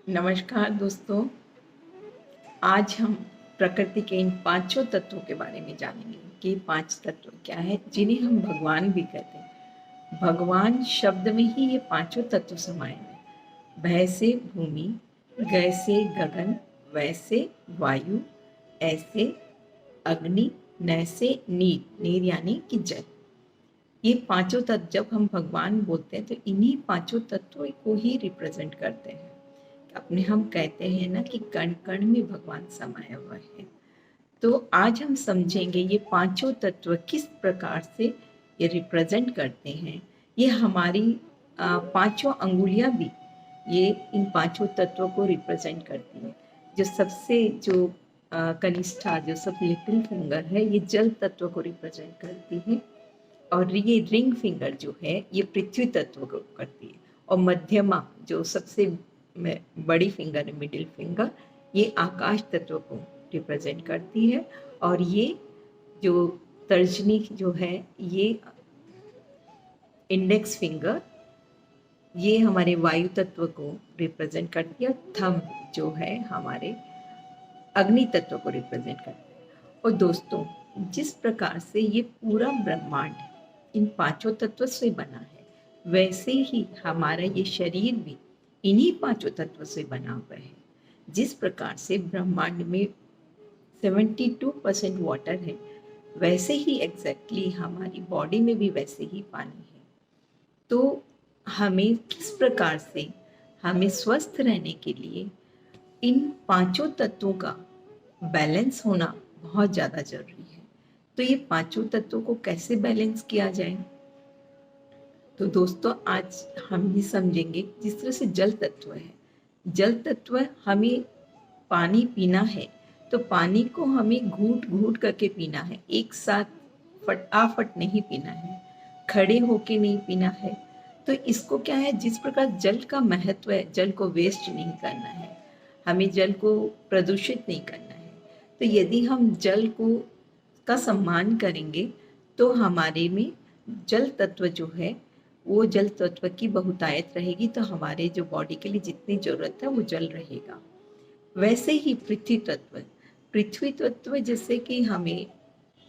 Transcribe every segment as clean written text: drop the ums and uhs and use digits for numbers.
नमस्कार दोस्तों। आज हम प्रकृति के इन पांचों तत्वों के बारे में जानेंगे कि पांच तत्व क्या है जिन्हें हम भगवान भी कहते हैं। भगवान शब्द में ही ये पांचों तत्व समाये हैं। भय से भूमि, गय से गगन, वै से वायु, ऐसे अग्नि, नय से नीर, नीर यानी कि जल। ये पांचों तत्व जब हम भगवान बोलते हैं तो इन्हीं पांचों तत्वों को ही रिप्रेजेंट करते हैं। अपने हम कहते हैं ना कि कण कण में भगवान समाया हुआ है। तो आज हम समझेंगे ये पांचों तत्व किस प्रकार से ये रिप्रेजेंट करते हैं। ये हमारी पांचों अंगुलियां भी ये इन पांचों तत्वों को रिप्रेजेंट करती हैं। जो सबसे जो कनिष्ठा जो सब लिटिल फिंगर है ये जल तत्व को रिप्रेजेंट करती है, और ये रिंग फिंगर जो है ये पृथ्वी तत्व को करती है, और मध्यमा जो सबसे बड़ी फिंगर है मिडिल फिंगर ये आकाश तत्व को रिप्रेजेंट करती है, और ये जो तर्जनी जो है ये इंडेक्स फिंगर ये हमारे वायु तत्व को रिप्रेजेंट करती है, थंब जो है हमारे अग्नि तत्व को रिप्रेजेंट करती है। और दोस्तों जिस प्रकार से ये पूरा ब्रह्मांड इन पांचों तत्व से बना है वैसे ही हमारा ये शरीर भी इन्हीं पांचों तत्व से बना हुआ है। जिस प्रकार से ब्रह्मांड में 72% वाटर है वैसे ही एग्जैक्टली हमारी बॉडी में भी वैसे ही पानी है। तो हमें किस प्रकार से हमें स्वस्थ रहने के लिए इन पांचों तत्वों का बैलेंस होना बहुत ज़्यादा जरूरी है। तो ये पांचों तत्वों को कैसे बैलेंस किया जाए, तो दोस्तों आज हम ये समझेंगे जिस तरह से जल तत्व है। जल तत्व हमें पानी पीना है तो पानी को हमें घूट घूट करके पीना है, एक साथ फटाफट नहीं पीना है, खड़े होके नहीं पीना है। तो इसको क्या है, जिस प्रकार जल का महत्व है, जल को वेस्ट नहीं करना है, हमें जल को प्रदूषित नहीं करना है। तो यदि हम जल को का सम्मान करेंगे तो हमारे में जल तत्व जो है वो जल तत्व की बहुतायत रहेगी, तो हमारे जो बॉडी के लिए जितनी जरूरत है वो जल रहेगा। वैसे ही पृथ्वी तत्व जैसे कि हमें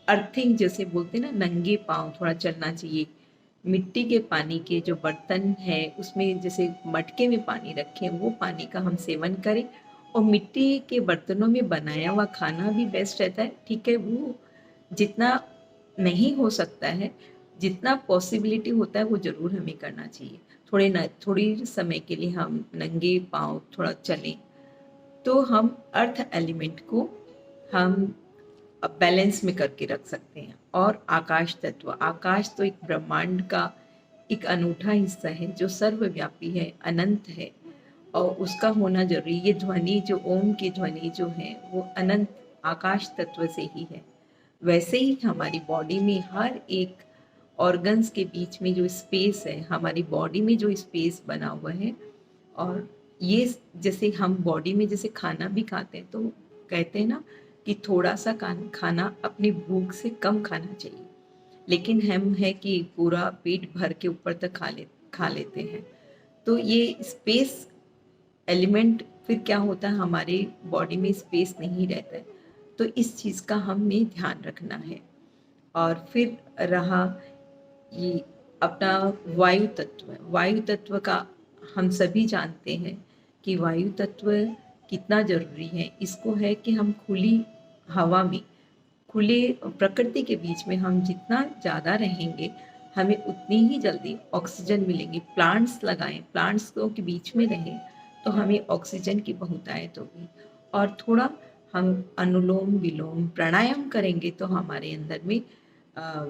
अर्थिंग जैसे बोलते हैं ना, नंगे पांव थोड़ा चलना चाहिए। मिट्टी के पानी के जो बर्तन है उसमें जैसे मटके में पानी रखें वो पानी का हम सेवन करें, और मिट्टी के बर्तनों में बनाया हुआ खाना भी बेस्ट रहता है। ठीक है, वो जितना नहीं हो सकता है जितना पॉसिबिलिटी होता है वो ज़रूर हमें करना चाहिए। थोड़ी समय के लिए हम नंगे पांव थोड़ा चलें तो हम अर्थ एलिमेंट को हम बैलेंस में करके रख सकते हैं। और आकाश तो एक ब्रह्मांड का एक अनूठा हिस्सा है जो सर्वव्यापी है, अनंत है, और उसका होना जरूरी। ये ध्वनि जो ओम की ध्वनि जो है वो अनंत आकाश तत्व से ही है। वैसे ही हमारी बॉडी में हर एक ऑर्गन्स के बीच में जो स्पेस है, हमारी बॉडी में जो स्पेस बना हुआ है, और ये जैसे हम बॉडी में जैसे खाना भी खाते हैं तो कहते हैं ना कि थोड़ा सा खाना अपनी भूख से कम खाना चाहिए, लेकिन हम है कि पूरा पेट भर के ऊपर तक खा लेते हैं। तो ये स्पेस एलिमेंट फिर क्या होता है, हमारे बॉडी में स्पेस नहीं रहता है, तो इस चीज़ का हमें ध्यान रखना है। और फिर रहा ये अपना वायु तत्व का हम सभी जानते हैं कि वायु तत्व कितना जरूरी है। इसको है कि हम खुली हवा में, खुले प्रकृति के बीच में हम जितना ज़्यादा रहेंगे हमें उतनी ही जल्दी ऑक्सीजन मिलेगी। प्लांट्स लगाएं, प्लांट्स के बीच में रहें तो हमें ऑक्सीजन की बहुतायत होगी। और थोड़ा हम अनुलोम विलोम प्राणायाम करेंगे तो हमारे अंदर में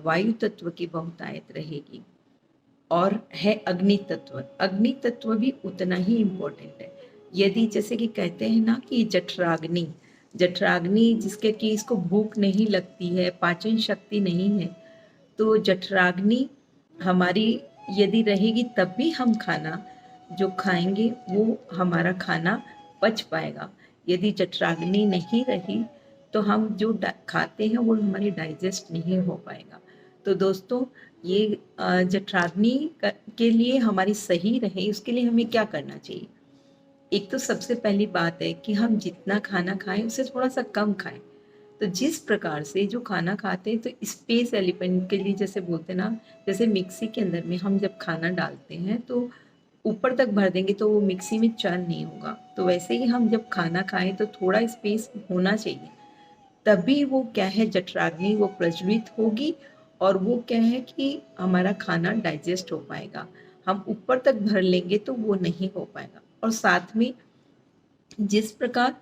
वायु तत्व की बहुतायत रहेगी। और है अग्नि तत्व भी उतना ही इम्पोर्टेंट है। यदि जैसे कि कहते हैं ना कि जठराग्नि जिसके कि इसको भूख नहीं लगती है, पाचन शक्ति नहीं है, तो जठराग्नि हमारी यदि रहेगी तब भी हम खाना जो खाएंगे वो हमारा खाना पच पाएगा। यदि जठराग्नि नहीं रही तो हम जो खाते हैं वो हमारे डाइजेस्ट नहीं हो पाएगा। तो दोस्तों ये जठराग्नि के लिए हमारी सही रहे उसके लिए हमें क्या करना चाहिए, एक तो सबसे पहली बात है कि हम जितना खाना खाएं उससे थोड़ा सा कम खाएं। तो जिस प्रकार से जो खाना खाते हैं, तो स्पेस एलिमेंट के लिए जैसे बोलते हैं ना, जैसे मिक्सी के अंदर में हम जब खाना डालते हैं तो ऊपर तक भर देंगे तो वो मिक्सी में चर्न नहीं होगा, तो वैसे ही हम जब खाना खाएं तो थोड़ा स्पेस होना चाहिए, तभी वो क्या है, जठराग्नि वो प्रज्वलित होगी और वो क्या है कि हमारा खाना डाइजेस्ट हो पाएगा। हम ऊपर तक भर लेंगे तो वो नहीं हो पाएगा। और साथ में जिस प्रकार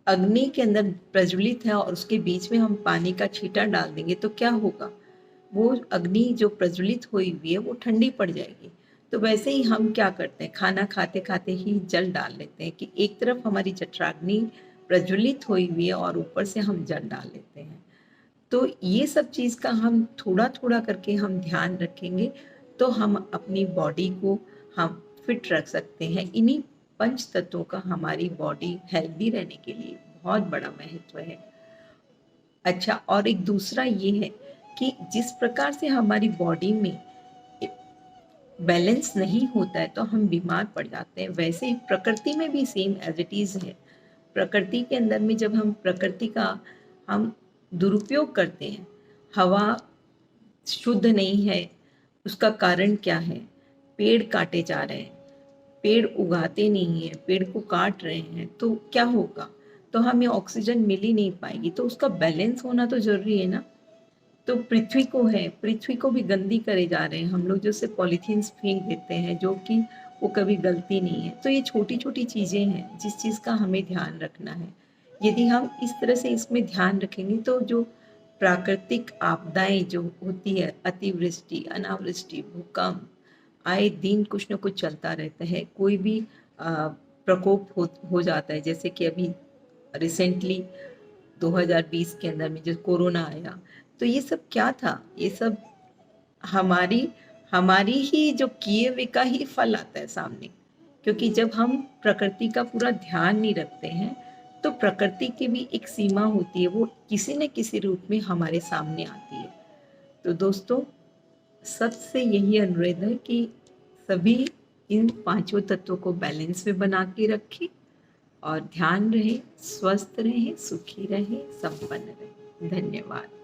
अग्नि के अंदर प्रज्वलित है और उसके बीच में हम पानी का छींटा डाल देंगे तो क्या होगा, वो अग्नि जो प्रज्वलित हुई हुई है वो ठंडी पड़ जाएगी। तो वैसे ही हम क्या करते हैं, खाना खाते खाते ही जल डाल लेते हैं कि एक तरफ हमारी जठराग्नि प्रज्वलित हुई हुई है और ऊपर से हम जल डाल लेते हैं। तो ये सब चीज़ का हम थोड़ा थोड़ा करके हम ध्यान रखेंगे तो हम अपनी बॉडी को हम फिट रख सकते हैं। इन्हीं पंच तत्वों का हमारी बॉडी हेल्दी रहने के लिए बहुत बड़ा महत्व है। अच्छा, और एक दूसरा ये है कि जिस प्रकार से हमारी बॉडी में बैलेंस नहीं होता है तो हम बीमार पड़ जाते हैं, वैसे ही प्रकृति में भी सेम एज इट इज़ है। प्रकृति के अंदर में जब हम प्रकृति का हम दुरुपयोग करते हैं, हवा शुद्ध नहीं है, उसका कारण क्या है, पेड़ काटे जा रहे हैं, पेड़ उगाते नहीं है, पेड़ को काट रहे हैं, तो क्या होगा, तो हमें ऑक्सीजन मिल ही नहीं पाएगी। तो उसका बैलेंस होना तो जरूरी है ना। तो पृथ्वी को भी गंदी करे जा रहे हैं हम लोग, जैसे पॉलीथीन्स फेंक देते हैं जो कि वो कभी गलती नहीं है। तो ये छोटी छोटी चीज़ें हैं जिस चीज़ का हमें ध्यान रखना है। यदि हम इस तरह से इसमें ध्यान रखेंगे तो जो प्राकृतिक आपदाएं जो होती है, अतिवृष्टि, अनावृष्टि, भूकंप, आए दिन कुछ न कुछ चलता रहता है। कोई भी प्रकोप हो जाता है, जैसे कि अभी रिसेंटली 2020 के अंदर में जो कोरोना आया, तो ये सब क्या था, ये सब हमारी हमारी ही जो किए हुए का ही फल आता है सामने। क्योंकि जब हम प्रकृति का पूरा ध्यान नहीं रखते हैं तो प्रकृति की भी एक सीमा होती है, वो किसी न किसी रूप में हमारे सामने आती है। तो दोस्तों, सबसे यही अनुरोध है कि सभी इन पांचों तत्वों को बैलेंस में बना के रखें और ध्यान रहे, स्वस्थ रहे, सुखी रहे, संपन्न रहे। धन्यवाद।